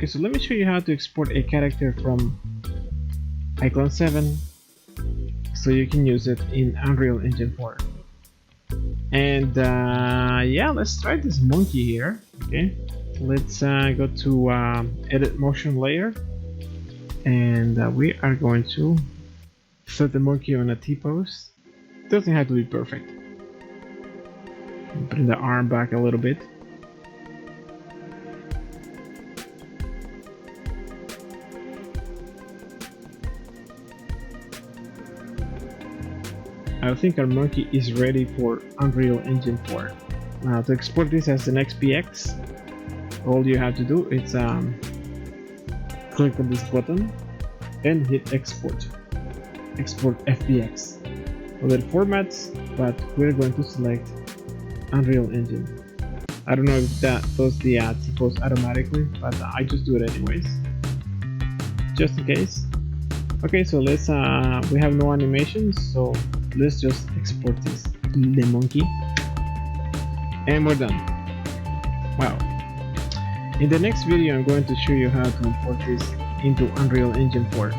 Okay, so let me show you how to export a character from iClone 7 so you can use it in Unreal Engine 4. And yeah, let's try this monkey here. Okay, let's go to edit motion layer, and we are going to set the monkey on a T-pose. Doesn't have to be perfect. Bring the arm back a little bit. I think our monkey is ready for Unreal Engine 4. Now to export this as an FBX, all you have to do is click on this button and hit export. Export FBX. Other formats, but we're going to select Unreal Engine. I don't know if that does the T-pose automatically, but I just do it anyways, just in case. Okay, so let's we have no animations, so let's just export this, the monkey, and we're done. Wow. In the next video I'm going to show you how to import this into Unreal Engine 4.